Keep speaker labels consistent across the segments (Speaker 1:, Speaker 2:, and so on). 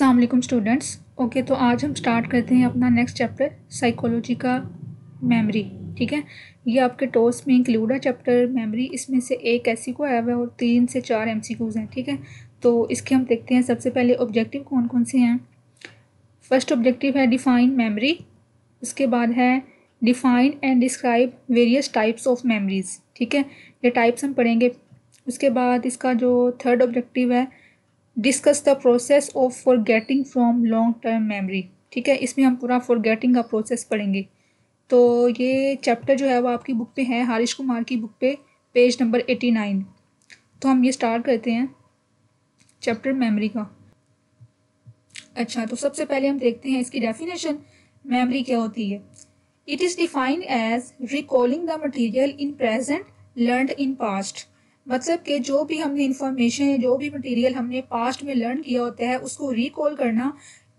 Speaker 1: अस्सलाम वालेकुम students. Okay, तो आज हम स्टार्ट करते हैं अपना नेक्स्ट चैप्टर साइकोलॉजी का मेमोरी। ठीक है, ये आपके टॉस में इंक्लूड है चैप्टर मेमोरी। इसमें से एक ऐसी को आया हुआ है और 3 से 4 MCQs हैं। ठीक है, तो इसके हम देखते हैं सबसे पहले ऑब्जेक्टिव कौन कौन से हैं। फर्स्ट ऑब्जेक्टिव है डिफाइन मेमोरी। उसके बाद है define and describe various types of memories. ठीक है, ये टाइप्स हम पढ़ेंगे। उसके बाद इसका जो थर्ड ऑब्जेक्टिव है discuss the process of forgetting from long term memory. ठीक है, इसमें हम पूरा फॉरगेटिंग का प्रोसेस पढ़ेंगे। तो ये चैप्टर जो है वो आपकी बुक पे है, हारिश कुमार की बुक पे, पेज नंबर 89। तो हम ये स्टार्ट करते हैं चैप्टर मेमोरी का। अच्छा, तो सबसे पहले हम देखते हैं इसकी डेफिनेशन। मेमोरी क्या होती है? It is defined as recalling the material in present learned in past. मतलब कि जो भी हमने इंफॉर्मेशन, जो भी मटेरियल हमने पास्ट में लर्न किया होता है उसको रिकॉल करना।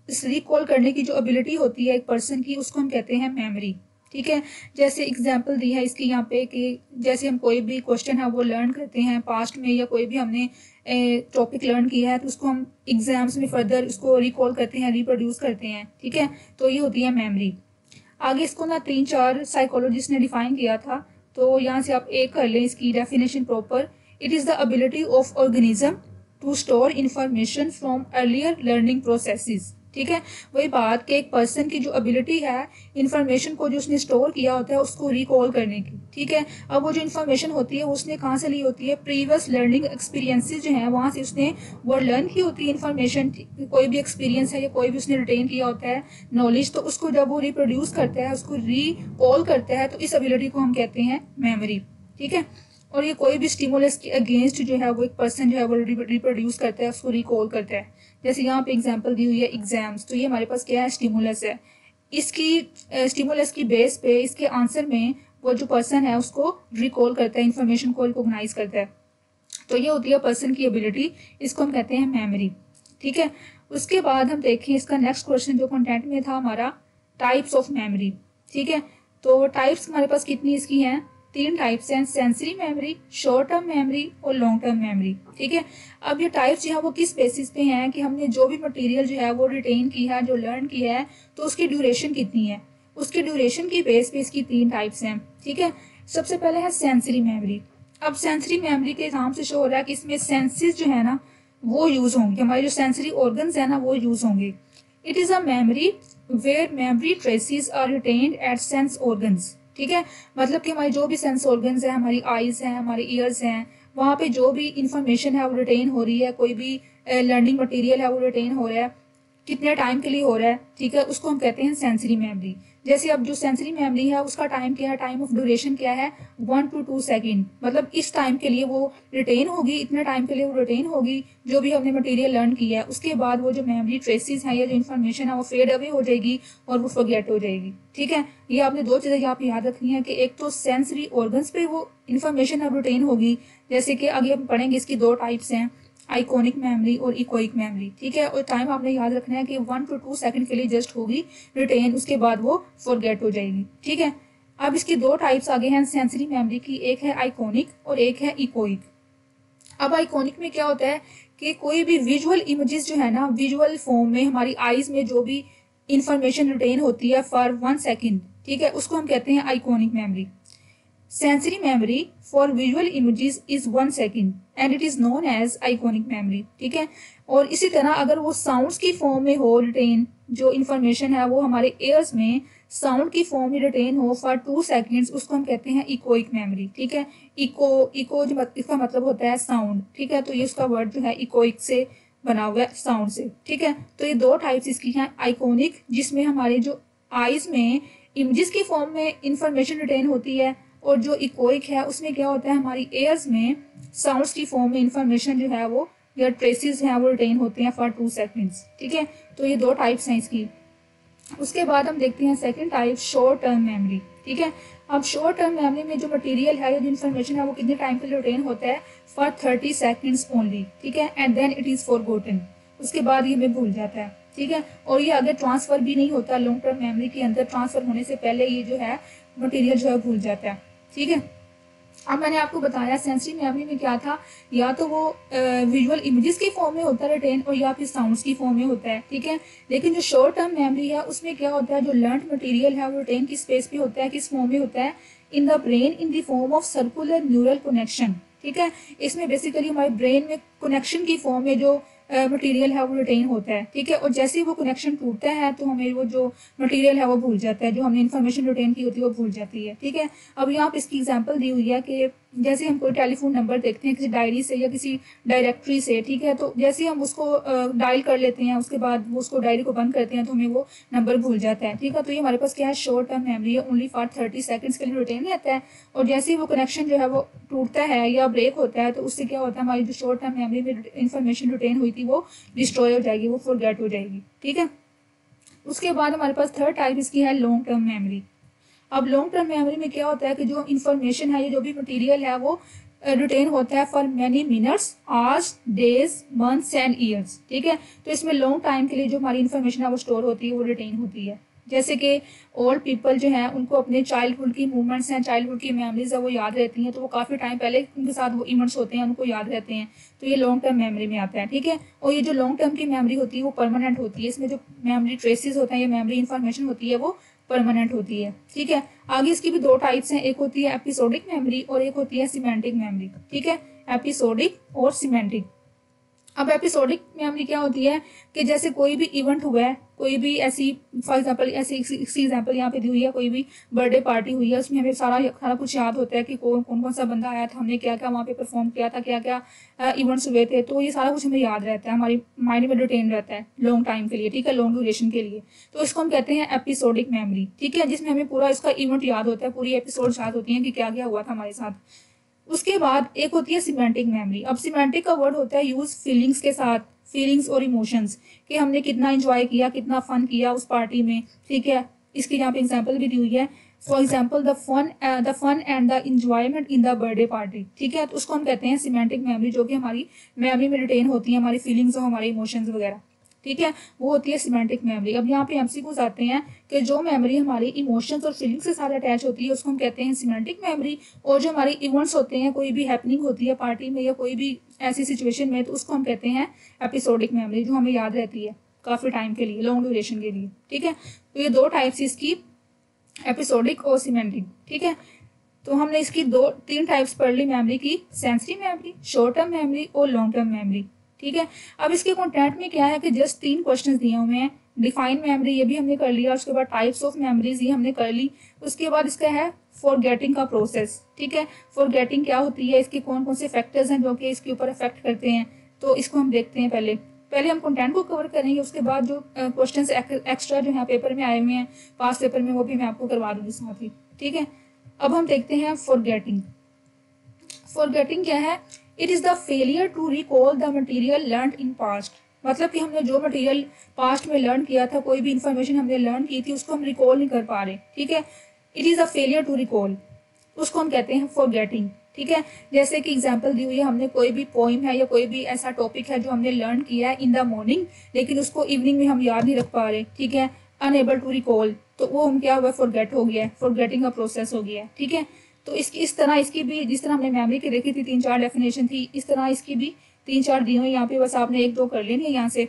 Speaker 1: इस रिकॉल करने की जो एबिलिटी होती है एक पर्सन की, उसको हम कहते हैं मेमोरी। ठीक है, जैसे एग्जांपल दी है इसकी यहाँ पे कि जैसे हम कोई भी क्वेश्चन है वो लर्न करते हैं पास्ट में, या कोई भी हमने टॉपिक लर्न किया है तो उसको हम एग्जाम्स में फर्दर उसको रिकॉल करते हैं, रिप्रोड्यूस करते हैं। ठीक है, तो ये होती है मेमोरी। आगे इसको ना 3-4 साइकोलॉजिस्ट ने डिफाइन किया था, तो यहाँ से आप एक कर लें इसकी definition proper. It is the ability of organism to store information from earlier learning processes. ठीक है, वही बात कि एक पर्सन की जो एबिलिटी है इंफॉर्मेशन को जो उसने स्टोर किया होता है उसको रिकॉल करने की। ठीक है, अब वो जो इन्फॉर्मेशन होती है उसने कहाँ से ली होती है? प्रीवियस लर्निंग एक्सपीरियंसेस जो हैं वहाँ से उसने वो लर्न की होती है इन्फॉर्मेशन। कोई भी एक्सपीरियंस है या कोई भी उसने रिटेन किया होता है नॉलेज, तो उसको जब वो रिप्रोड्यूस करता है, उसको रिकॉल करता है, तो इस एबिलिटी को हम कहते हैं मेमोरी। ठीक है, और ये कोई भी स्टिमुलस के अगेंस्ट जो है वो एक पर्सन जो है वो रिप्रोड्यूस करता है, उसको रिकॉल करता है। जैसे यहाँ पे एग्जांपल दी हुई है एग्जाम्स, तो ये हमारे पास क्या है? स्टिमुलस है। इसकी स्टिमुलस की बेस पे इसके आंसर में वो जो पर्सन है उसको रिकॉल करता है, इंफॉर्मेशन को रिकॉग्नाइज करता है। तो ये होती है पर्सन की एबिलिटी, इसको हम कहते हैं मेमोरी। ठीक है, उसके बाद हम देखें इसका नेक्स्ट क्वेश्चन जो कंटेंट में था हमारा, टाइप्स ऑफ मेमोरी। ठीक है, तो टाइप्स हमारे पास कितनी इसकी हैं? 3 टाइप्स हैं, sensory memory, short term memory और लॉन्ग टर्म मेमोरी। ठीक है, अब ये टाइप्स जो है वो किस बेसिस पे हैं कि हमने जो भी मटेरियल जो है वो रिटेन किया है, जो लर्न किया है, तो उसकी ड्यूरेशन कितनी है, उसकी ड्यूरेशन की बेस पे इसकी 3 टाइप्स हैं। ठीक है, सबसे पहले है सेंसरी मेमोरी। अब सेंसरी मेमोरी के नाम से शो हो रहा है कि इसमें सेंसेस जो है ना वो यूज होंगे, हमारे जो सेंसरी ऑर्गन्स है ना वो यूज होंगे। It is a memory where memory traces are retained at sense organs. ठीक है, मतलब कि हमारी जो भी सेंस ऑर्गन्स है, हमारी आईज हैं, हमारे ईयर्स हैं, वहाँ पे जो भी इंफॉर्मेशन है वो रिटेन हो रही है, कोई भी लर्निंग मटेरियल है वो रिटेन हो रहा है, कितने टाइम के लिए हो रहा है। ठीक है, उसको हम कहते हैं सेंसरी मेमोरी। जैसे अब जो सेंसरी मेमोरी है उसका टाइम क्या है? टाइम ऑफ ड्यूरेशन क्या है? 1 to 2 सेकेंड। मतलब इस टाइम के लिए वो रिटेन होगी, इतने टाइम के लिए वो रिटेन होगी जो भी हमने मटेरियल लर्न किया है। उसके बाद वो जो मेमोरी ट्रेसेस हैं या जो इन्फॉर्मेशन है वो फेड अवे हो जाएगी और वो फॉरगेट हो जाएगी। ठीक है, ये आपने 2 चीज़ें यहाँ पे याद रखनी है कि एक तो सेंसरी ऑर्गन्स पे वो इन्फॉर्मेशन अब रिटेन होगी, जैसे कि आगे हम पढ़ेंगे इसकी 2 टाइप्स हैं, आइकॉनिक मेमोरी और इकोइक मेमोरी। ठीक है, और टाइम आपने याद रखना है कि 1 to 2 सेकंड के लिए जस्ट होगी रिटेन, उसके बाद वो फॉरगेट हो जाएगी। ठीक है, अब इसकी 2 टाइप्स आगे हैं सेंसरी मेमोरी की, एक है आइकॉनिक और एक है इकोइक। अब आइकॉनिक में क्या होता है कि कोई भी विजुअल इमेजेस जो है ना, विजुअल फॉर्म में हमारी आईज में जो भी इंफॉर्मेशन रिटेन होती है फॉर 1 सेकेंड, ठीक है, उसको हम कहते हैं iconic memory. Sensory memory for visual images is 1 second and it is known as iconic memory। ठीक है, और इसी तरह अगर वो साउंड्स की फॉर्म में हो रिटेन, जो इंफॉर्मेशन है वो हमारे एयर्स में साउंड की फॉर्म में रिटेन हो फॉर 2 सेकेंड्स, उसको हम कहते हैं इकोइक मेमोरी। ठीक है, इको जो इसका मतलब होता है साउंड। ठीक है, तो ये उसका वर्ड जो है इकोइक से बना हुआ है, साउंड से। ठीक है, तो ये 2 टाइप्स इसकी हैं, आइकॉनिक जिसमें हमारे जो आईज में इमेजेस की फॉर्म में इंफॉर्मेशन रिटेन होती है, और जो इकोइक है उसमें क्या होता है हमारी एयर्स में साउंड्स की फॉर्म में इंफॉर्मेशन जो है वो या ट्रेसेस हैं वो रिटेन होते हैं फॉर 2 सेकेंड्स। ठीक है, तो ये 2 टाइप्स हैं इसकी। उसके बाद हम देखते हैं second type, short term memory. ठीक है, अब शॉर्ट टर्म मेमोरी में जो मटेरियल है या जो इन्फॉर्मेशन है वो कितने टाइम के लिए रिटेन होता है? For 30 seconds only. ठीक है, and then it is forgotten, उसके बाद ये हमें भूल जाता है। ठीक है, और ये आगे ट्रांसफर भी नहीं होता, लॉन्ग टर्म मेमोरी के अंदर ट्रांसफर होने से पहले ये जो है मटेरियल जो है भूल जाता है। ठीक है, अब मैंने आपको बताया सेंसरी मेमोरी में क्या था, या तो वो विजुअल इमेजेस की फॉर्म में होता है रिटेन, और या फिर साउंड्स की फॉर्म में होता है, ठीक है। लेकिन जो शॉर्ट टर्म मेमोरी है उसमें क्या होता है, जो लर्न मटेरियल है वो रिटेन की स्पेस पे होता है, किस फॉर्म में होता है, in the brain in the form of circular neural connection, ठीक है। इसमें बेसिकली हमारे ब्रेन में कनेक्शन की फॉर्म में जो मटेरियल है वो रिटेन होता है, ठीक है। और जैसे ही वो कनेक्शन टूटता है तो हमें वो जो मटेरियल है वो भूल जाता है, जो हमने इन्फॉर्मेशन रिटेन की होती है वो भूल जाती है, ठीक है। अब यहाँ पे इसकी एग्जांपल दी हुई है कि जैसे हम कोई टेलीफोन नंबर देखते हैं किसी डायरी से या किसी डायरेक्टरी से, ठीक है, तो जैसे हम उसको डायल कर लेते हैं, उसके बाद वो उसको डायरी को बंद करते हैं तो हमें वो नंबर भूल जाता है, ठीक है। तो ये हमारे पास क्या है, शॉर्ट टर्म मेमोरी है, ओनली फॉर 30 सेकंड्स के लिए रिटेन रहता है। और जैसे ही वो कनेक्शन जो है वो टूटता है या ब्रेक होता है तो उससे क्या होता है, हमारी जो शॉर्ट टर्म मेमोरी में इन्फॉर्मेशन रिटेन हुई थी वो डिस्ट्रॉय हो जाएगी, वो फॉरगेट हो जाएगी, ठीक है। उसके बाद हमारे पास थर्ड टाइप इसकी है लॉन्ग टर्म मेमोरी। अब लॉन्ग टर्म मेमोरी में क्या होता है कि जो इन्फॉर्मेशन है, ये जो भी मटेरियल है वो रिटेन होता है for many minutes, hours, days, months and years, ठीक है। तो इसमें लॉन्ग टाइम के लिए जो हमारी इन्फॉर्मेशन है वो स्टोर होती है, वो रिटेन होती है। जैसे कि ओल्ड पीपल जो है उनको अपने चाइल्डहुड की मूवमेंट्स हैं, चाइल्डहुड की मेमोरीज है वो याद रहती हैं, तो वो काफ़ी टाइम पहले उनके साथ वो इवेंट्स होते हैं उनको याद रहते हैं, तो ये लॉन्ग टर्म मेमोरी में आता है, ठीक है। और ये जो लॉन्ग टर्म की मेमोरी होती है वो परमानेंट होती है, इसमें जो मेमोरी ट्रेसेस होते हैं या मेमोरी इन्फॉर्मेशन होती है वो परमानेंट होती है, ठीक है। आगे इसकी भी दो टाइप्स हैं, एक होती है एपिसोडिक मेमोरी और एक होती है सिमेंटिक मेमोरी, ठीक है, एपिसोडिक और सिमेंटिक। अब एपिसोडिक मेमोरी क्या होती है कि जैसे कोई भी इवेंट हुआ है, कोई भी ऐसी फॉर एग्जांपल ऐसी एग्जांपल यहाँ पे दी हुई है, कोई भी बर्थडे पार्टी हुई है, उसमें हमें सारा कुछ याद होता है कि कौन कौन सा बंदा आया था, हमने क्या क्या वहाँ पे परफॉर्म किया था, क्या क्या इवेंट्स हुए थे, तो ये सारा कुछ हमें याद रहता है, हमारी माइंड में रिटेन रहता है लॉन्ग टाइम के लिए, ठीक है, लॉन्ग ड्यूरेशन के लिए। तो इसको हम कहते हैं एपिसोडिक मेमोरी, ठीक है, जिसमें हमें पूरा इसका इवेंट याद होता है, पूरी एपिसोड याद होती है कि क्या क्या हुआ था हमारे साथ। उसके बाद एक होती है सिमेंटिक मेमोरी। अब सिमेंटिक का वर्ड होता है यूज फीलिंग्स के साथ, फीलिंग्स और इमोशंस, कि हमने कितना एंजॉय किया, कितना फन किया उस पार्टी में, ठीक है। इसकी यहाँ पे एग्जांपल भी दी हुई है, for example the fun and the enjoyment in the birthday party, ठीक है। तो उसको हम कहते हैं सिमेंटिक मेमोरी, जो कि हमारी मेमोरी में रिटेन होती है, हमारी फीलिंग्स और हमारे इमोशंस वगैरह, ठीक है, वो होती है सिमेंटिक मेमोरी। अब यहाँ पे एमसीक्यूज आते हैं कि जो मेमोरी हमारी इमोशंस और फीलिंग्स के साथ अटैच होती है उसको हम कहते हैं सिमेंटिक मेमोरी, और जो हमारी इवेंट्स होते हैं, कोई भी हैपनिंग होती है पार्टी में या कोई भी ऐसी सिचुएशन में, तो उसको हम कहते हैं एपिसोडिक मेमोरी, जो हमें याद रहती है काफ़ी टाइम के लिए, लॉन्ग ड्यूरेशन के लिए, ठीक है। तो ये दो टाइप्स इसकी, एपिसोडिक और सिमेंटिक, ठीक है। तो हमने इसकी तीन टाइप्स पढ़ ली मेमोरी की, sensory memory, short term memory और लॉन्ग टर्म मेमोरी, ठीक है। अब इसके कंटेंट में क्या है कि जस्ट 3 क्वेश्चंस दिए हुए हैं। डिफाइन मेमोरी ये भी हमने कर लिया, उसके बाद टाइप्स ऑफ मेमोरीज ये हमने कर ली, उसके बाद इसका है फॉरगेटिंग का प्रोसेस, ठीक है। फॉरगेटिंग क्या होती है, इसके कौन कौन से फैक्टर्स हैं जो कि इसके ऊपर इफेक्ट करते हैं, तो इसको हम देखते हैं। पहले हम कंटेंट को कवर करेंगे, उसके बाद जो क्वेश्चन एक्स्ट्रा जो यहाँ पेपर में आए हुए हैं, पास्ट पेपर में, वो भी मैं आपको करवा दूंगी साथ ही, ठीक है। अब हम देखते हैं फॉरगेटिंग। फॉरगेटिंग क्या है, it is the failure to recall the material learn in past, मतलब कि हमने जो मटेरियल पास्ट में लर्न किया था, कोई भी इंफॉर्मेशन हमने लर्न की थी, उसको हम रिकॉल नहीं कर पा रहे, ठीक है। It is a failure to recall, उसको हम कहते हैं फॉरगेटिंग, ठीक है। जैसे कि एग्जांपल दी हुई है, हमने कोई भी पोइम है या कोई भी ऐसा टॉपिक है जो हमने लर्न किया है इन द मॉर्निंग, लेकिन उसको इवनिंग में हम याद नहीं रख पा रहे, ठीक है, अनएबल टू रिकॉल, तो वो हम क्या हुआ, फॉरगेट हो गया है, फॉरगेटिंग का प्रोसेस हो गया है, ठीक है। तो इस तरह इसकी भी, जिस तरह हमने मेमोरी की देखी थी 3-4 डेफिनेशन थी, इस तरह इसकी भी 3-4 दी हुई यहाँ पे, बस आपने 1-2 कर लेनी है यहाँ से।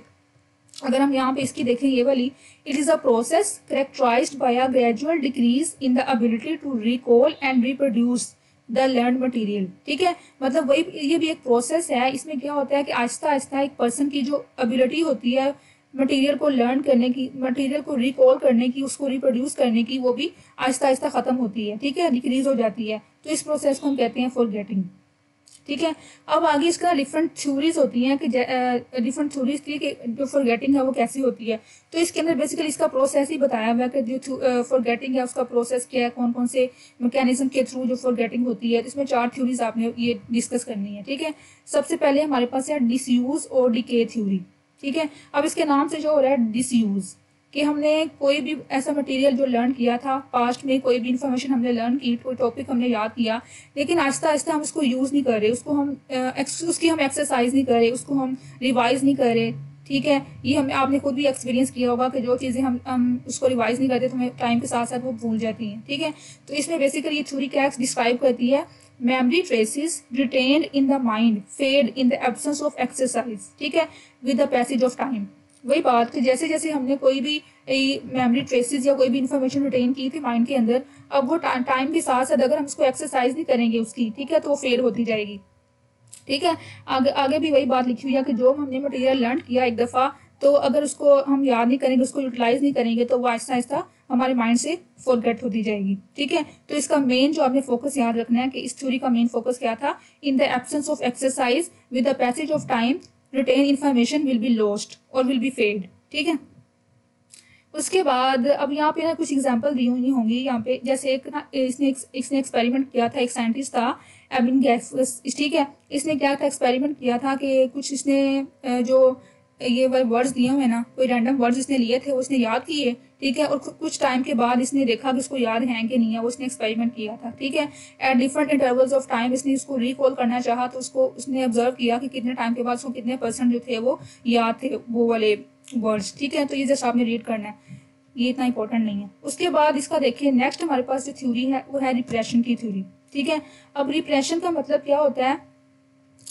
Speaker 1: अगर हम यहाँ पे इसकी देखें ये वाली, it is a process characterised by a gradual decrease in the ability to recall and reproduce the learn material, ठीक है। मतलब वही, ये भी एक प्रोसेस है, इसमें क्या होता है कि आहिस्ता आहिस्ता एक पर्सन की जो एबिलिटी होती है मटेरियल को लर्न करने की, मटेरियल को रिकॉल करने की, उसको रिप्रोड्यूस करने की, वो भी आहिस्ता आहिस्ता खत्म होती है, ठीक है, डिक्रीज हो जाती है। तो इस प्रोसेस को हम कहते हैं फॉरगेटिंग, ठीक है। अब आगे इसका डिफरेंट थ्योरीज होती हैं कि डिफरेंट थ्योरीज की कि जो फॉरगेटिंग है वो कैसी होती है। तो इसके अंदर बेसिकली इसका प्रोसेस ही बताया हुआ है कि जो फॉरगेटिंग है उसका प्रोसेस क्या है, कौन कौन से मैकेनिज्म के थ्रू जो फॉरगेटिंग होती है। इसमें 4 थ्योरीज आपने ये डिस्कस करनी है, ठीक है। सबसे पहले हमारे पास है डिसयूज और डिके थ्योरी, ठीक है। अब इसके नाम से जो हो रहा है डिसयूज, कि हमने कोई भी ऐसा मटेरियल जो लर्न किया था पास्ट में, कोई भी इंफॉर्मेशन हमने लर्न की, कोई टॉपिक हमने याद किया, लेकिन आहिस्ता आहिस्ता हम उसको यूज़ नहीं कर रहे, उसको हम उसकी हम एक्सरसाइज नहीं कर रहे, उसको हम रिवाइज नहीं कर रहे, ठीक है। ये हमें आपने खुद भी एक्सपीरियंस किया होगा कि जो चीज़ें हम उसको रिवाइज नहीं करते तो हमें टाइम के साथ साथ वो भूल जाती हैं। ठीक है, तो इसमें बेसिकली ये थ्योरी क्या डिस्क्राइब करती है, memory traces retained in the mind fade in the absence of exercise. ठीक है, with the passage of time. वही बात कि जैसे जैसे हमने कोई भी मेमोरी ट्रेसेस या कोई भी इंफॉर्मेशन रिटेन की थी माइंड के अंदर, अब वो टाइम के साथ साथ अगर हम उसको एक्सरसाइज नहीं करेंगे उसकी, ठीक है, तो वो फेड होती जाएगी। ठीक है, आगे आगे भी वही बात लिखी हुई है कि जो हमने मटेरियल लर्न किया एक दफ़ा, तो अगर उसको हम याद नहीं करेंगे, उसको यूटिलाइज नहीं करेंगे, तो वो आहिस्ता आहिस्ता हमारे माइंड से फॉरगेट होती जाएगी। ठीक है, तो इसका मेन जो आपने फोकस याद रखना है कि इस थ्योरी का मेन फोकस क्या था, in the absence of exercise with the passage of time retain information will be lost और विल बी फेड। ठीक है, उसके बाद अब यहाँ पे ना कुछ एग्जांपल दी हुई होंगी यहाँ पे, जैसे एक ना इसने एक्सपेरिमेंट किया था, एक साइंटिस्ट था एबिन गैफस। ठीक है, इसने क्या था, एक्सपेरिमेंट किया था कि कुछ इसने जो ये वर्ड्स दिए हुए ना, कोई रैंडम वर्ड्स इसने लिए थे, वो इसने याद किए। ठीक है, और कुछ टाइम के बाद इसने देखा कि उसको याद है कि नहीं है, वो उसने एक्सपेरिमेंट किया था। ठीक है, at different intervals of time इसने इसको रिकॉल करना चाहा, तो उसको उसने ऑब्जर्व किया कि कितने टाइम के बाद उसको कितने % जो थे वो याद थे वो वाले वर्ड्स। ठीक है, तो ये जैसे आपने रीड करना है, ये इतना इंपॉर्टेंट नहीं है। उसके बाद इसका देखिए नेक्स्ट हमारे पास जो थ्योरी है वो है रिप्रेशन की थ्योरी। ठीक है, अब रिप्रेशन का मतलब क्या होता है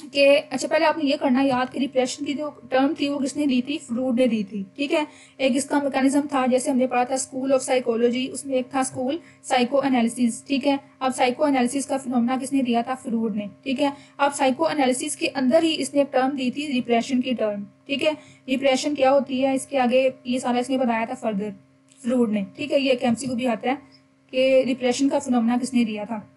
Speaker 1: कि अच्छा पहले आपने ये करना याद कि रिप्रेशन की जो टर्म थी वो किसने दी थी, फ्रूड ने दी थी। ठीक है, एक इसका मैकेनिज्म था, जैसे हमने पढ़ा था स्कूल ऑफ साइकोलॉजी, उसमें एक था स्कूल साइको एनालिसिस। ठीक है, अब साइको एनालिसिस का फिनोमेना किसने दिया था, फ्रूड ने। ठीक है, अब साइको एनालिसिस के अंदर ही इसने एक टर्म दी थी रिप्रेशन की टर्म। ठीक है, रिप्रेशन क्या होती है, इसके आगे ये सारा इसने बताया था फर्दर फ्रूड ने। ठीक है, ये एक एमसीक्यू भी आता है कि रिप्रेशन का फिनोमेना किसने दिया था,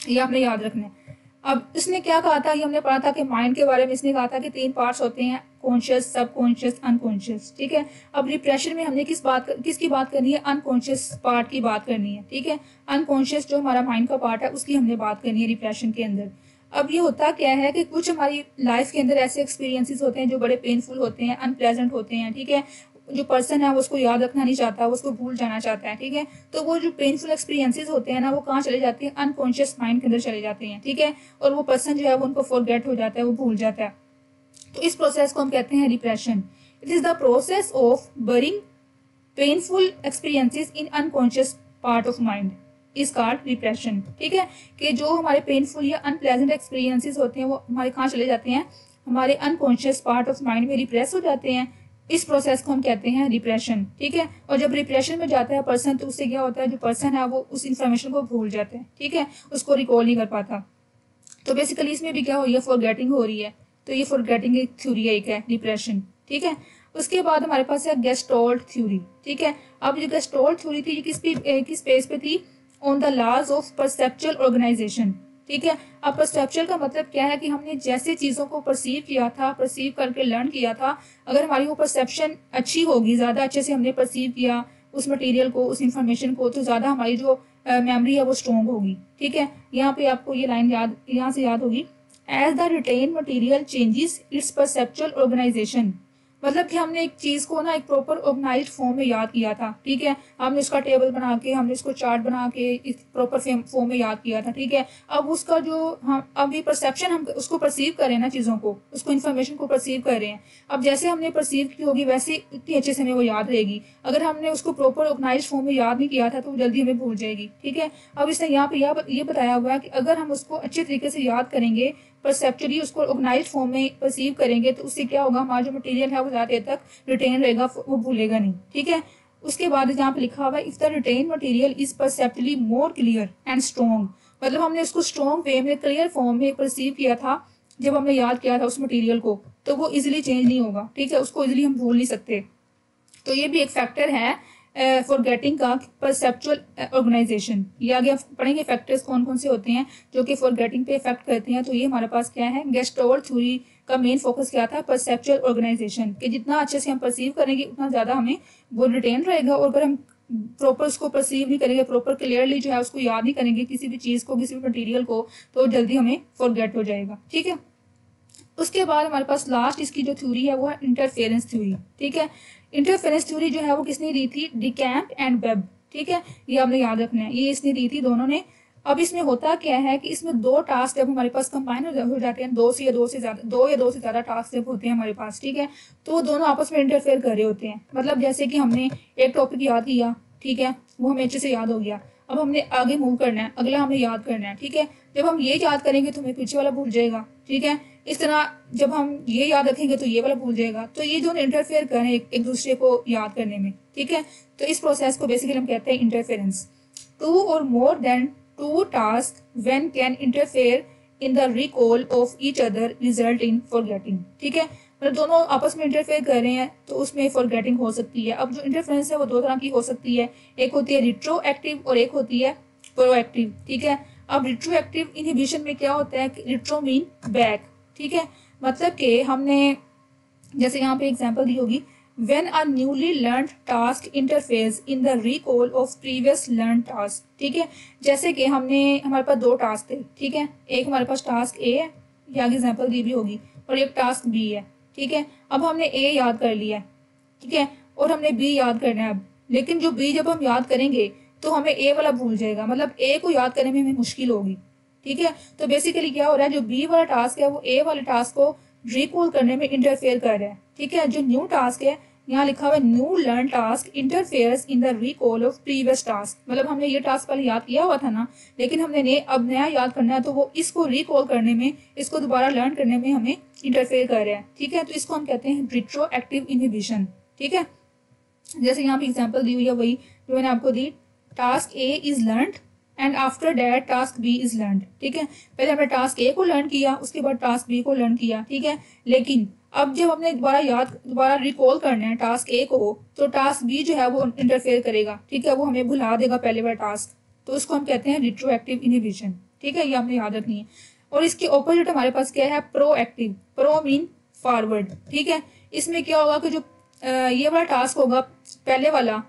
Speaker 1: ये आपने याद रखना है। अब इसने क्या कहा था, ये हमने पढ़ा था कि माइंड के बारे में इसने कहा था कि 3 पार्ट्स होते हैं, कॉन्शियस, सबकॉन्शियस, अनकॉन्शियस। ठीक है, अब रिप्रेशन में हमने किसकी बात करनी है, अनकॉन्शियस पार्ट की बात करनी है। ठीक है, अनकॉन्शियस जो हमारा माइंड का पार्ट है उसकी हमने बात करनी है रिप्रेशन के अंदर। अब ये होता क्या है कि कुछ हमारी लाइफ के अंदर ऐसे एक्सपीरियंसेस होते हैं जो बड़े पेनफुल होते हैं, अनप्लेजेंट होते हैं। ठीक है, जो पर्सन है वो उसको याद रखना नहीं चाहता, वो उसको भूल जाना चाहता है। ठीक है, तो वो जो पेनफुल एक्सपीरियंसेस होते हैं ना, वो कहाँ चले जाते हैं, अनकॉन्शियस माइंड के अंदर चले जाते हैं। ठीक है, और वो पर्सन जो है वो उनको फॉरगेट हो जाता है, वो भूल जाता है। तो इस प्रोसेस को हम कहते हैं repression. It is the process of burying painful experiences in unconscious part of mind is called repression. ठीक है, कि जो हमारे पेनफुल या अनप्लेजेंट एक्सपीरियंसेस होते हैं वो हमारे कहाँ चले जाते हैं, हमारे अनकॉन्शियस पार्ट ऑफ माइंड में रिप्रेस हो जाते हैं। इस प्रोसेस को हम कहते हैं रिप्रेशन। ठीक है, और जब रिप्रेशन में जाता है पर्सन, तो उससे क्या होता है, जो पर्सन है वो उस इंफॉर्मेशन को भूल जाता है। ठीक है, उसको रिकॉल नहीं कर पाता। तो बेसिकली इसमें भी क्या हो रही है, फॉरगेटिंग हो रही है। तो ये फॉरगेटिंग एक थ्योरी है, एक है रिप्रेशन। ठीक है, उसके बाद हमारे पास है गेस्टोल्ट थ्योरी। ठीक है, अब जो गेस्टोल्ट थ्योरी थी ये किस बेस पे थी, on the laws of perceptual organisation. ठीक है, अब परसेप्चुअल का मतलब क्या है कि हमने जैसे चीज़ों को परसीव किया था, परसीव करके लर्न किया था, अगर हमारी वो परसेप्शन अच्छी होगी, ज़्यादा अच्छे से हमने परसीव किया उस मटेरियल को, उस इंफॉर्मेशन को, तो ज़्यादा हमारी जो मेमोरी है वो स्ट्रॉन्ग होगी। ठीक है, यहाँ पे आपको ये लाइन यहाँ से याद होगी, as the retain material changes its perceptual organisation. मतलब कि हमने एक चीज़ को ना एक प्रॉपर ऑर्गेनाइज्ड फॉर्म में याद किया था। ठीक है, हमने उसका टेबल बना के, हमने इसको चार्ट बना के इस प्रॉपर फॉर्म में याद किया था। ठीक है, अब उसका जो हम अब ये परसेप्शन हम उसको परसीव कर रहे हैं ना, चीज़ों को, उसको इन्फॉर्मेशन को परसीव कर रहे हैं। अब जैसे हमने परसीव की होगी वैसे इतनी अच्छे से हमें वो याद रहेगी। अगर हमने उसको प्रॉपर ऑर्गेनाइज्ड फॉर्म में याद नहीं किया था तो जल्दी हमें भूल जाएगी। ठीक है, अब इसने यहाँ पे ये बताया हुआ है कि अगर हम उसको अच्छे तरीके से याद करेंगे, परसेप्चुअली उसको ऑर्गेनाइज्ड फॉर्म में परसीव करेंगे, तो उससे क्या होगा, हमारा जो मटेरियल है वो ज़्यादा देर तक रिटेन रहेगा, वो भूलेगा नहीं। ठीक है, उसके बाद जहाँ पे लिखा हुआ है, if the retain material is perceptually more clear and strong, मतलब हमने उसको स्ट्रॉन्ग वे में, क्लियर फॉर्म में परसीव किया था जब हमने याद किया था उस मटेरियल को, तो वो इजिली चेंज नहीं होगा। ठीक है, उसको इजिली हम भूल नहीं सकते। तो ये भी एक फैक्टर है फॉरगेटिंग का, परसेप्चुअल ऑर्गेनाइजेशन। ये आगे आप पढ़ेंगे फैक्टर्स कौन कौन से होते हैं जो कि फॉरगेटिंग पे इफेक्ट करते हैं। तो ये हमारे पास क्या है, गेस्टोल्ट थ्योरी का मेन फोकस क्या था, परसेप्चुअल ऑर्गेनाइजेशन, कि जितना अच्छे से हम परसीव करेंगे उतना ज़्यादा हमें वो रिटेन रहेगा। और अगर हम प्रॉपर उसको परसीव नहीं करेंगे, प्रॉपर क्लियरली जो है उसको याद नहीं करेंगे किसी भी चीज़ को, किसी भी मटीरियल को, तो जल्दी हमें फॉरगेट हो जाएगा। ठीक है, उसके बाद हमारे पास लास्ट इसकी जो थ्योरी है वो है इंटरफेरेंस थ्योरी। ठीक है, इंटरफेरेंस थ्योरी जो है वो किसने दी थी, डिकैम्प एंड वेब। ठीक है, ये आपने याद रखना है, ये इसने दी थी दोनों ने। अब इसमें होता क्या है कि इसमें दो टास्क जब हमारे पास कंबाइन हो जाते हैं, दो या दो से ज़्यादा टास्क जब होते हैं हमारे पास, ठीक है, तो वो दोनों आपस में इंटरफेयर कर रहे होते हैं। मतलब जैसे कि हमने एक टॉपिक याद किया, ठीक है, वो हमें अच्छे से याद हो गया, अब हमने आगे मूव करना है, अगला हमें याद करना है, ठीक है। जब हम ये याद करेंगे तो हमें पीछे वाला भूल जाएगा, ठीक है। इस तरह जब हम ये याद रखेंगे तो ये वाला भूल जाएगा। तो ये दोनों इंटरफेयर करें एक दूसरे को याद करने में, ठीक है। तो इस प्रोसेस को बेसिकली हम कहते हैं इंटरफेरेंस। टू और more than two task when can interfere in the recall of each other result in forgetting, ठीक है। मतलब दोनों आपस में इंटरफेयर कर रहे हैं तो उसमें फॉरगेटिंग हो सकती है। अब जो इंटरफेरेंस है वो दो तरह की हो सकती है, एक होती है रिट्रोएक्टिव और एक होती है प्रोएक्टिव, ठीक है। अब रिट्रोएक्टिव इनहिबिशन में क्या होता है, रिट्रो मीन बैक, ठीक है। मतलब कि हमने जैसे यहाँ पे एग्जांपल दी होगी, when a newly learned task interferes in the recall of previous learn task, ठीक है। जैसे कि हमारे पास दो टास्क थे, ठीक है, एक हमारे पास टास्क ए है, ये आगे एग्जांपल दी भी होगी, और एक टास्क बी है, ठीक है। अब हमने ए याद कर लिया है, ठीक है, और हमने बी याद करना है अब। लेकिन जो बी जब हम याद करेंगे तो हमें ए वाला भूल जाएगा, मतलब ए को याद करने में हमें मुश्किल होगी, ठीक है। तो बेसिकली क्या हो रहा है, जो बी वाला टास्क है वो ए वाले टास्क को रिकॉल करने में इंटरफेयर कर रहा है, ठीक है। जो न्यू टास्क है, यहाँ लिखा हुआ है new learn task interferes in the recall of previous task. मतलब हमने ये टास्क पहले याद किया हुआ था ना, लेकिन हमने अब नया याद करना है, तो वो इसको रिकॉल करने में, इसको दोबारा लर्न करने में हमें इंटरफेयर कर रहा है, ठीक है। तो इसको हम कहते हैं रिट्रोएक्टिव इनहिबिशन, ठीक है। जैसे यहाँ पे एग्जांपल दी हुई है वही जो मैंने आपको दी, task A is learned and after that task B is learned, ठीक है। पहले हमने टास्क ए को लर्न किया, उसके बाद टास्क बी को लर्न किया, ठीक है। लेकिन अब जब हमने दोबारा रिकॉल करना है टास्क ए को, तो टास्क बी जो है वो इंटरफेयर करेगा, ठीक है, वो हमें भुला देगा पहले वाला टास्क। तो उसको हम कहते हैं रिट्रोएक्टिव इनहिबिशन, ठीक है, ये आपने याद रखनी है। और इसके ऑपोजिट हमारे पास क्या है, प्रोएक्टिव। प्रो मीन फॉरवर्ड, ठीक है। इसमें क्या होगा कि जो ये वाला टास्क होगा पहले वाला,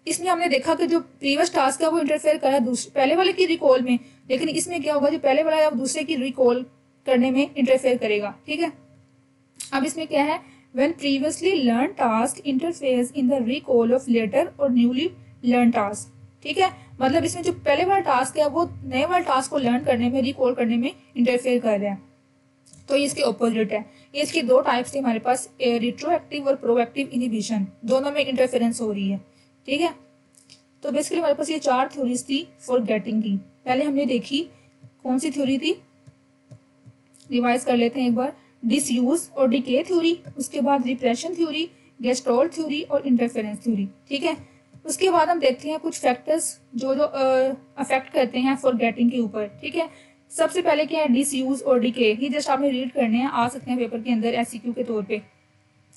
Speaker 1: इसमें हमने देखा कि जो प्रीवियस टास्क है वो इंटरफेयर करा पहले वाले की रिकॉल में, लेकिन इसमें क्या होगा, जो पहले वाला है वो दूसरे की रिकॉल करने में इंटरफेयर करेगा, ठीक है। अब इसमें क्या है, when previously learn task interferes in the recall of latter और न्यूली लर्न टास्क, ठीक है। मतलब इसमें जो पहले वाला टास्क है वो नए वाले टास्क को लर्न करने में, रिकॉल करने में इंटरफेयर कर रहा है। तो ये इसके ऑपोजिट है। ये इसकी दो टाइप्स थी हमारे पास, रिट्रोएक्टिव और प्रोएक्टिव इनहिबिशन, दोनों में इंटरफेरेंस हो रही है, ठीक है। तो बेसिकली हमारे पास ये चार थ्योरीज थी फॉरगेटिंग की। पहले हमने देखी कौन सी थ्योरी थी, रिवाइज कर लेते हैं एक बार, डिसयूज और डिके थ्योरी, उसके बाद रिप्रेशन थ्योरी, गेस्टोल्ट थ्योरी और इंटरफेरेंस थ्योरी, ठीक है। उसके बाद हम देखते हैं कुछ फैक्टर्स जो अफेक्ट करते हैं फॉरगेटिंग के ऊपर, ठीक है। सबसे पहले क्या है, डिसयूज और डिके, ये जस्ट आपने रीड करने हैं, आ सकते हैं पेपर के अंदर एससीक्यू के तौर पे।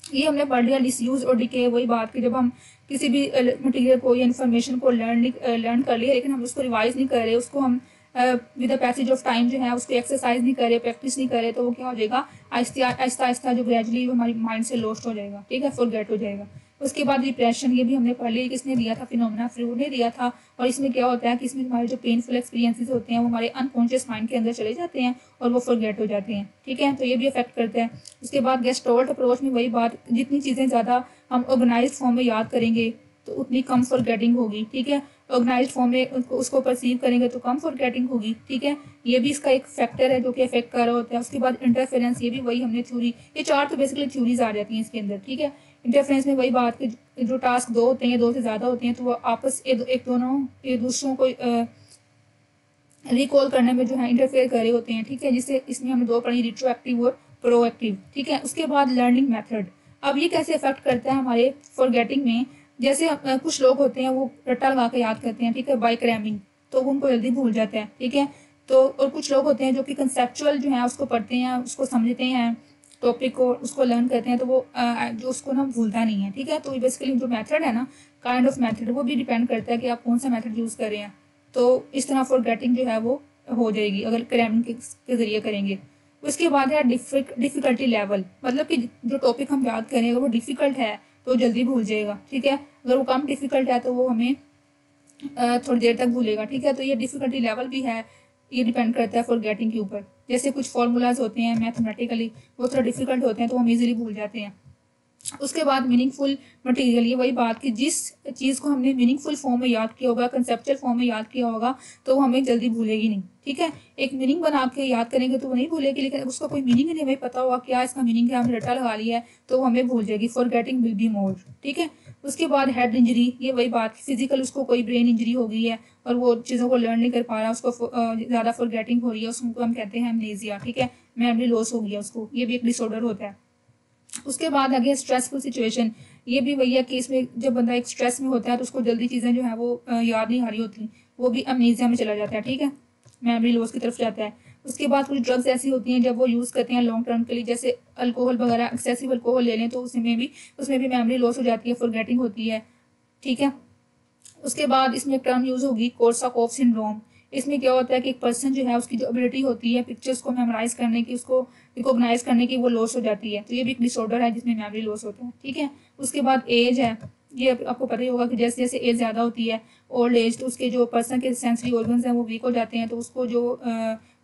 Speaker 1: ये हमने पढ़ लिया डिसयूज और डिके, वही बात कि जब हम किसी भी मटेरियल को या इन्फॉर्मेशन को लर्न कर लिए, लेकिन हम उसको रिवाइज नहीं कर रहे, उसको हम with the passage of time जो है उसको एक्सरसाइज नहीं करे, प्रैक्टिस नहीं करे, तो वो क्या हो जाएगा, आहिस्ता आहिस्ता जो ग्रेजुअली हमारी माइंड से लॉस्ट हो जाएगा, ठीक है, फॉरगेट हो जाएगा। उसके बाद रिप्रेशन, ये भी हमने पढ़ लिया, किसने दिया था, फिनोमेना फ्रूड ने दिया था। और इसमें क्या होता है कि इसमें हमारे जो पेनफुल एक्सपीरियंसेस होते हैं वो हमारे अनकॉन्शियस माइंड के अंदर चले जाते हैं और वो फॉरगेट हो जाते हैं, ठीक है। तो ये भी अफेक्ट करता है। उसके बाद गेस्टोल्ट अप्रोच में वही बात, जितनी चीज़ें ज़्यादा हम ऑर्गेनाइज फॉर्म में याद करेंगे तो उतनी कम फॉरगेटिंग होगी, ठीक है। ऑर्गेनाइज फॉर्म में उसको परसीव करेंगे तो कम फॉरगेटिंग होगी, ठीक है। ये भी इसका एक फैक्टर है जो कि अफेक्ट कर रहा होता है। उसके बाद इंटरफेरेंस, ये भी वही हमने थ्योरी, ये चार तो बेसिकली थ्योरीज आ जाती हैं इसके अंदर, ठीक है। इंटरफेरेंस में वही बात कि जो टास्क दो होते हैं, दो से ज़्यादा होते हैं, तो वो आपस एक दूसरों को रिकॉल करने में जो है इंटरफेयर कर रहे होते हैं, ठीक है। जिससे इसमें हमने दो पढ़ी, रिट्रोएक्टिव और प्रोएक्टिव, ठीक है। उसके बाद लर्निंग मेथड, अब ये कैसे अफेक्ट करता है हमारे फॉरगेटिंग में। जैसे कुछ लोग होते हैं वो रट्टा लगा के याद करते हैं, ठीक है, बाय क्रैमिंग, तो वो उनको जल्दी भूल जाते हैं, ठीक है। तो और कुछ लोग होते हैं जो कि कंसेप्चुअल जो है उसको पढ़ते हैं, उसको समझते हैं, टॉपिक को उसको लर्न करते हैं, तो वो जो उसको ना भूलता नहीं है, ठीक है। तो बेसिकली जो मेथड है ना, काइंड ऑफ मेथड, वो भी डिपेंड करता है कि आप कौन सा मेथड यूज़ कर रहे हैं। तो इस तरह फॉरगेटिंग जो है वो हो जाएगी अगर क्रैमिंग के जरिए करेंगे। उसके बाद है डिफिकल्टी लेवल, मतलब कि जो टॉपिक हम याद करें अगर वो डिफिकल्ट है तो जल्दी भूल जाएगा, ठीक है। अगर वो कम डिफिकल्ट है तो वो हमें थोड़ी देर तक भूलेगा, ठीक है। तो ये डिफिकल्टी लेवल भी है, ये डिपेंड करता है फॉरगेटिंग के ऊपर। जैसे कुछ फॉर्मूलाज होते हैं मैथमेटिकली, वो थोड़ा डिफिकल्ट होते हैं तो हम इजीली भूल जाते हैं। उसके बाद मीनिंगफुल मटेरियल, ये वही बात कि जिस चीज़ को हमने मीनिंगफुल फॉर्म में याद किया होगा, कंसेप्चुअल फॉर्म में याद किया होगा, तो वो हमें जल्दी भूलेगी नहीं, ठीक है। एक मीनिंग बना के याद करेंगे तो वो नहीं भूलेगी, लेकिन उसका कोई मीनिंग ही नहीं हमें पता होगा क्या इसका मीनिंग है, हमने रट्टा लगा लिया है तो वो हमें भूल जाएगी। फॉरगेटिंग विल बी मोर, ठीक है। उसके बाद हेड इंजरी, ये वही बात, फिजिकल उसको कोई ब्रेन इंजरी हो गई है और वो चीज़ों को लर्न नहीं कर पा रहा, उसको ज़्यादा फॉरगेटिंग हो रही है, उसको हम कहते हैं एमनेसिया, ठीक है। मेमोरी लॉस हो गया उसको, ये भी एक डिसऑर्डर होता है। उसके बाद आगे स्ट्रेसफुल सिचुएशन, ये भी वही है कि इसमें जब बंदा एक स्ट्रेस में होता है तो उसको जल्दी चीज़ें जो है वो याद नहीं आ रही होती, वो भी अमनीजिया में चला जाता है, ठीक है, मेमोरी लॉस की तरफ जाता है। उसके बाद कुछ ड्रग्स ऐसी होती हैं जब वो यूज़ करते हैं लॉन्ग टर्म के लिए, जैसे अल्कोहल वगैरह, एक्सेसिव अल्कोहल ले लें तो उसमें भी मेमोरी लॉस हो जाती है, फॉरगेटिंग होती है, ठीक है। उसके बाद इसमें एक टर्म यूज़ होगी कोर्साकॉफ सिंड्रोम। इसमें क्या होता है कि एक पर्सन जो है उसकी जो एबिलिटी होती है पिक्चर्स को मेमोराइज करने की, उसको रिकॉग्नाइज करने की, वो लॉस हो जाती है, तो ये भी एक डिसऑर्डर है जिसमें मेमोरी लॉस होता है, ठीक है। उसके बाद एज है, ये आपको पता ही होगा कि जैसे जैसे एज ज़्यादा होती है, ओल्ड एज, तो उसके जो पर्सन के सेंसरी ऑर्गन्स हैं वो वीक हो जाते हैं, तो उसको जो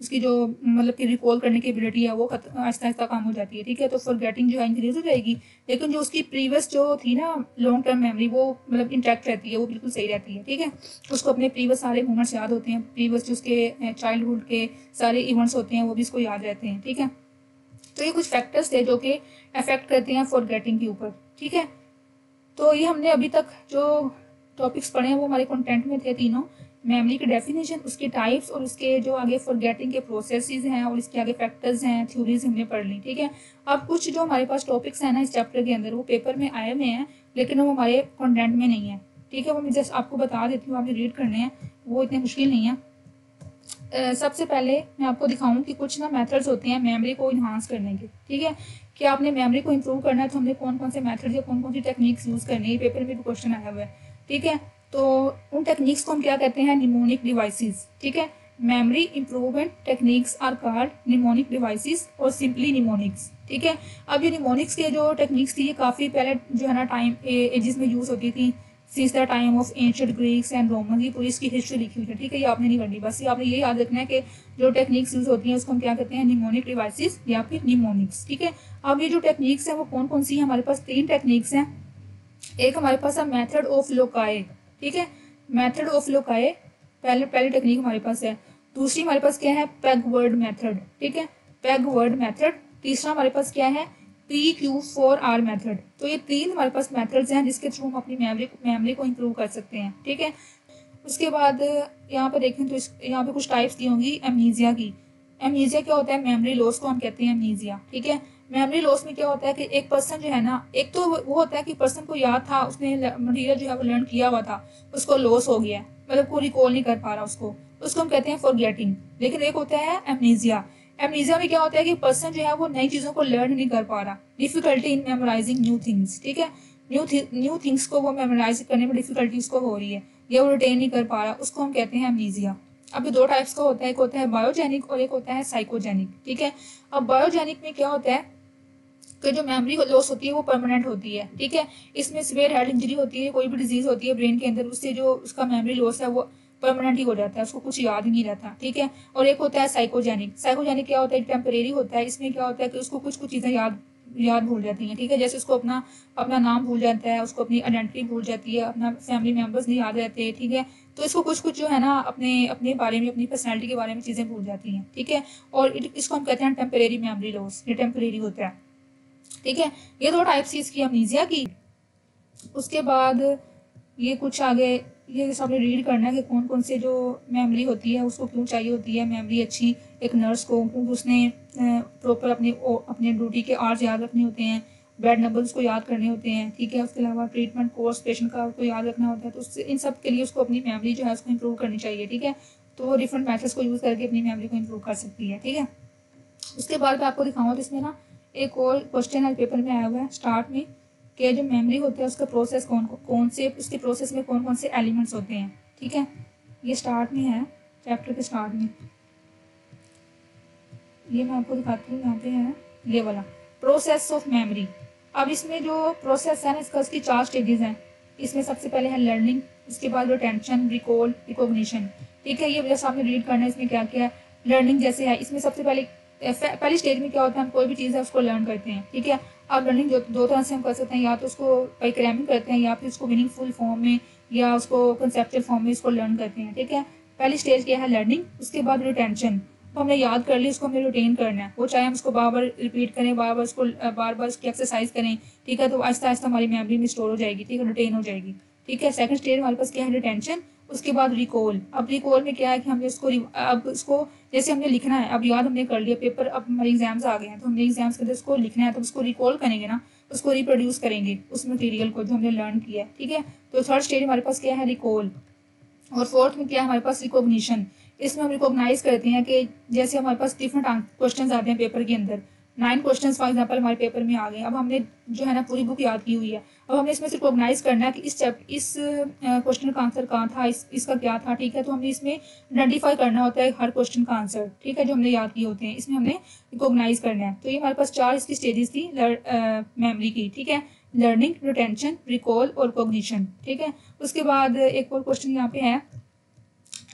Speaker 1: उसकी जो मतलब कि रिकॉल करने की एबिलिटी है वो आहिस्ता आहिस्ता कम हो जाती है, ठीक है। तो फॉरगेटिंग जो है इंक्रीज हो जाएगी, लेकिन जो उसकी प्रीवियस जो थी ना लॉन्ग टर्म मेमोरी, वो मतलब इंटैक्ट रहती है, वो बिल्कुल सही रहती है, ठीक है। उसको अपने प्रीवियस सारे मोमेंट्स याद होते हैं, प्रीवियस जो उसके चाइल्डहुड के सारे इवेंट्स होते हैं वो भी इसको याद रहते हैं, ठीक है। तो ये कुछ फैक्टर्स थे जो कि अफेक्ट करते हैं फॉरगेटिंग के ऊपर, ठीक है। तो ये हमने अभी तक जो टॉपिक्स पढ़े हैं वो हमारे कंटेंट में थे तीनों, मेमोरी की डेफिनेशन, उसके टाइप्स और उसके जो आगे फॉरगेटिंग के प्रोसेसेस हैं और इसके आगे फैक्टर्स हैं, थ्योरीज हमने पढ़ ली, ठीक है। अब कुछ जो हमारे पास टॉपिक्स हैं ना इस चैप्टर के अंदर, वो पेपर में आए हुए हैं लेकिन वो हमारे कंटेंट में नहीं है, ठीक है। वो मैं जस्ट आपको बता देती हूँ, आपने रीड करने हैं, वो इतने मुश्किल नहीं है। सबसे पहले मैं आपको दिखाऊं कि कुछ ना मेथड्स होते हैं मेमोरी को इन्हांस करने के, ठीक है। कि आपने मेमोरी को इम्प्रूव करना है तो हमने कौन कौन से मेथड्स या कौन कौन सी टेक्निक्स यूज़ करनी है, पेपर में भी क्वेश्चन आया हुआ है, ठीक है। तो उन टेक्निक्स को हम क्या कहते हैं, निमोनिक डिवाइसेस, ठीक है। Memory improvement techniques are called mnemonic devices और सिंपली निमोनिक्स, ठीक है। अब ये निमोनिक्स के जो टेक्निक्स थी ये काफ़ी पहले जो है ना टाइम एजिस में यूज़ होती थी, since the time of ancient Greeks and Roman, ये पूरी इसकी हिस्ट्री लिखी हुई है, ठीक है। ये आपने नहीं पढ़नी, बस ये आपने ये याद रखना है कि जो टेक्निक्स यूज होती हैं उसको हम क्या कहते हैं, निमोनिक डिवाइसेस या फिर निमोनिक्स, ठीक है। अब ये जो टेक्निक्स हैं वो कौन कौन सी हैं, हमारे पास तीन टेक्निक्स हैं। एक हमारे पास है मेथड ऑफ लोकाए, ठीक है, मेथड ऑफ लोकाए पहली टेक्निक हमारे पास है। दूसरी हमारे पास क्या है, पेग वर्ड मेथड, ठीक है, पेग वर्ड मेथड। तीसरा हमारे पास क्या है, PQ4R मेथड। तो ये तीन हमारे पास मेथड्स हैं जिसके थ्रू हम अपनी मेमोरी को इम्प्रूव कर सकते हैं, ठीक है। उसके बाद यहाँ पे देखें तो यहाँ पे कुछ टाइप्स दी होंगी एमनीजिया की। एमनीजिया क्या होता है, मेमोरी लॉस को हम कहते हैं एमनीजिया, ठीक है। मेमोरी लॉस में क्या होता है कि एक पर्सन जो है ना, एक तो वो होता है कि पर्सन को याद था, उसने मटीरियल जो है वो लर्न किया हुआ था, उसको लॉस हो गया, मतलब को रिकॉल नहीं कर पा रहा उसको हम कहते हैं फॉरगेटिंग। लेकिन एक होता है एमनीजिया। एमनीजिया में क्या होता है कि पर्सन जो है वो नई चीज़ों को लर्न नहीं कर पा रहा, difficulty in memorising new things, ठीक है। न्यू थिंग्स को वो मेमोराइज करने में डिफिकल्टी उसको हो रही है या वो रिटेन नहीं कर पा रहा, उसको हम कहते हैं एमनीजिया। अब ये दो टाइप्स का होता है, एक होता है बायोजेनिक और एक होता है साइकोजेनिक, ठीक है। अब बायोजेनिक में क्या होता है कि जो मेमोरी लॉस होती है वो परमानेंट होती है, ठीक है। इसमें सिवियर हेड इंजरी होती है, कोई भी डिजीज होती है ब्रेन के अंदर, उससे जो उसका मेमोरी लॉस है वो परमानेंट ही हो जाता है, उसको कुछ याद ही नहीं रहता, ठीक है। और एक होता है साइकोजेनिक। साइकोजेनिक क्या होता है, टेम्परेरी होता है। इसमें क्या होता है कि उसको कुछ कुछ चीज़ें याद भूल जाती हैं, ठीक है। जैसे उसको अपना नाम भूल जाता है, उसको अपनी आइडेंटिटी भूल जाती है, अपना फैमिली मेम्बर्स नहीं याद रहते, ठीक है। तो इसको कुछ कुछ जो है ना अपने अपने बारे में, अपनी पर्सनैलिटी के बारे में चीज़ें भूल जाती हैं, ठीक है। और इसको हम कहते हैं टेम्परेरी मेमोरी लॉस, ये टेम्परेरी होता है, ठीक है। ये दो टाइप्स इसकी अमनीजिया की। उसके बाद ये कुछ आगे ये सब रीड करना है कि कौन कौन से जो मेमोरी होती है उसको क्यों चाहिए होती है मेमोरी अच्छी एक नर्स को, क्योंकि उसने प्रॉपर अपने ड्यूटी के आवर्स याद रखने होते हैं, बेड नंबर उसको याद करने होते हैं, ठीक है। उसके अलावा ट्रीटमेंट कोर्स पेशेंट का उसको याद रखना होता है, तो उससे इन सब के लिए उसको अपनी मेमोरी जो है उसको इम्प्रूव करनी चाहिए, ठीक है। तो वो डिफरेंट मेथड्स को यूज़ करके अपनी मेमोरी को इम्प्रूव कर सकती है, ठीक है। उसके बाद मैं आपको दिखाऊंगा तो इसमें ना एक और क्वेश्चन है पेपर में आया हुआ है स्टार्ट में, कि जो मेमोरी होती है उसका प्रोसेस कौन से उसके प्रोसेस में कौन कौन से एलिमेंट्स होते हैं, ठीक है। ये स्टार्ट में है, चैप्टर के स्टार्ट में, ये मैं आपको दिखाती हूँ। यहाँ पे है ये वाला प्रोसेस ऑफ मेमोरी। अब इसमें जो प्रोसेस है ना इसका, उसकी 4 स्टेजेस हैं। इसमें सबसे पहले है लर्निंग, उसके बाद रिटेंशन, रिकॉल, रिकॉग्निशन, ठीक है। ये जैसे आपने रीड करना है इसमें क्या क्या है। लर्निंग जैसे है, इसमें सबसे पहली स्टेज में क्या होता है, हम कोई भी चीज़ है उसको लर्न करते हैं, ठीक है। अब लर्निंग दो तरह से हम कर सकते हैं, या तो उसको बाई क्रैमिंग करते हैं या फिर उसको मीनिंगफुल फॉर्म में या उसको कंसेप्चुअल फॉर्म में इसको लर्न करते हैं। ठीक है, पहली स्टेज क्या है लर्निंग, उसके बाद रिटेंशन। तो हमने याद कर ली, उसको हमें रिटेन करना है, वो चाहे हम उसको बार बार रिपीट करें, बार बार उसको बार बार उसकी एक्सरसाइज करें। ठीक है, तो आहिस्ता आहिस्ता हमारी मेमोरी में स्टोर हो जाएगी। ठीक है, रिटेन हो जाएगी। ठीक है, सेकंड स्टेज हमारे पास क्या है रिटेंशन। उसके बाद रिकॉल। अब रिकॉल में क्या है कि हमने अब उसको जैसे हमने लिखना है, अब याद हमने कर लिया पेपर, अब हमारे एग्जाम्स आ गए हैं तो हमने एग्जाम्स के अंदर उसको लिखना है, तो उसको रिकॉल करेंगे ना, उसको रिप्रोड्यूस करेंगे उस मटेरियल को जो हमने लर्न किया है। ठीक है, तो थर्ड स्टेज हमारे पास क्या है रिकॉल। और फोर्थ में क्या है हमारे पास रिकॉग्निशन। इसमें हम रिकॉग्नाइज करते हैं कि जैसे हमारे पास डिफरेंट क्वेश्चन आते हैं पेपर के अंदर, 9 क्वेश्चन फॉर एग्जाम्पल हमारे पेपर में आ गए। अब हमने जो है ना पूरी बुक याद की हुई है, अब हमने इसमें से रिकॉग्नाइज करना है कि इस क्वेश्चन का आंसर कहाँ था, इसका क्या था। ठीक है, तो हमने इसमें आइडेंटिफाई करना होता है हर क्वेश्चन का आंसर। ठीक है, जो हमने याद किए होते हैं इसमें हमने रिकॉग्नाइज करना है। तो ये हमारे पास 4 इसकी स्टेजेस थी मेमोरी की। ठीक है, लर्निंग, रिटेंशन, रिकॉल और कॉग्निशन। ठीक है, उसके बाद एक और क्वेश्चन यहाँ पे है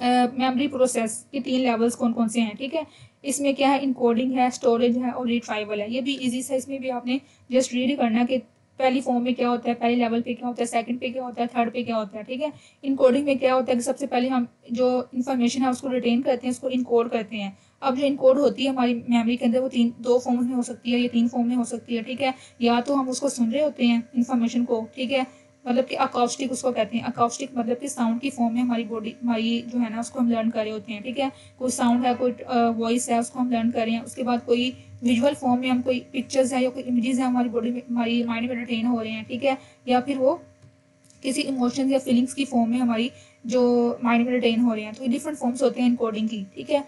Speaker 1: मेमोरी प्रोसेस के 3 लेवल्स कौन कौन से हैं। ठीक है, इसमें क्या है इनकोडिंग है, स्टोरेज है और रिट्राइवल है। ये भी इजी सा, इसमें भी आपने जस्ट रीड करना कि पहली फॉर्म में क्या होता है, पहले लेवल पे क्या होता है, सेकंड पे क्या होता है, थर्ड पे क्या होता है। ठीक है, इनकोडिंग में क्या होता है कि सबसे पहले हम जो इन्फॉर्मेशन है उसको रिटेन करते हैं, उसको इनकोड करते हैं। अब जो इनकोड होती है हमारी मेमोरी के अंदर वो 2 फॉर्म्स में हो सकती है, या 3 फॉर्म में हो सकती है। ठीक है, या तो हम उसको सुन रहे होते हैं इन्फॉर्मेशन को। ठीक है, मतलब कि अकाउस्टिक उसको कहते हैं। अकाउस्टिक मतलब कि साउंड की फॉर्म में हमारी जो है ना उसको हम लर्न कर रहे होते हैं। ठीक है, कोई साउंड है, कोई वॉइस है, उसको हम लर्न कर रहे हैं। उसके बाद कोई विजुअल फॉर्म में हम कोई पिक्चर्स है या कोई इमेजेस है हमारी बॉडी में, हमारी माइंड में रिटेन हो रहे हैं। ठीक है, या फिर वो किसी इमोशंस या फीलिंग्स की फॉर्म में हमारी जो माइंड में रिटेन हो रहे हैं। तो ये डिफरेंट फॉर्म्स होते हैं इनकोडिंग की। ठीक है,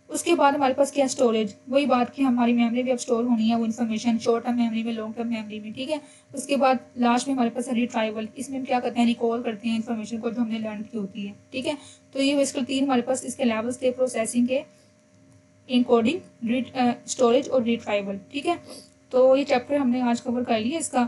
Speaker 1: उसके बाद हमारे पास क्या स्टोरेज, वही बात कि हमारी मेमोरी भी अब स्टोर होनी है वो इन्फॉर्मेशन, शॉर्ट टर्म मेमोरी में, लॉन्ग टर्म मेमोरी में। ठीक है, उसके बाद लास्ट में हमारे पास है रिट्राइवल। इसमें हम क्या करते हैं रिकॉल करते हैं इन्फॉर्मेशन को जो हमने लर्न की होती है। ठीक है, तो ये बेसिकली 3 हमारे पास इसके लेवल्स थे प्रोसेसिंग के, इनकोडिंग, स्टोरेज और रिट्राइवल। ठीक है, तो ये चैप्टर हमने आज कवर कर लिया इसका।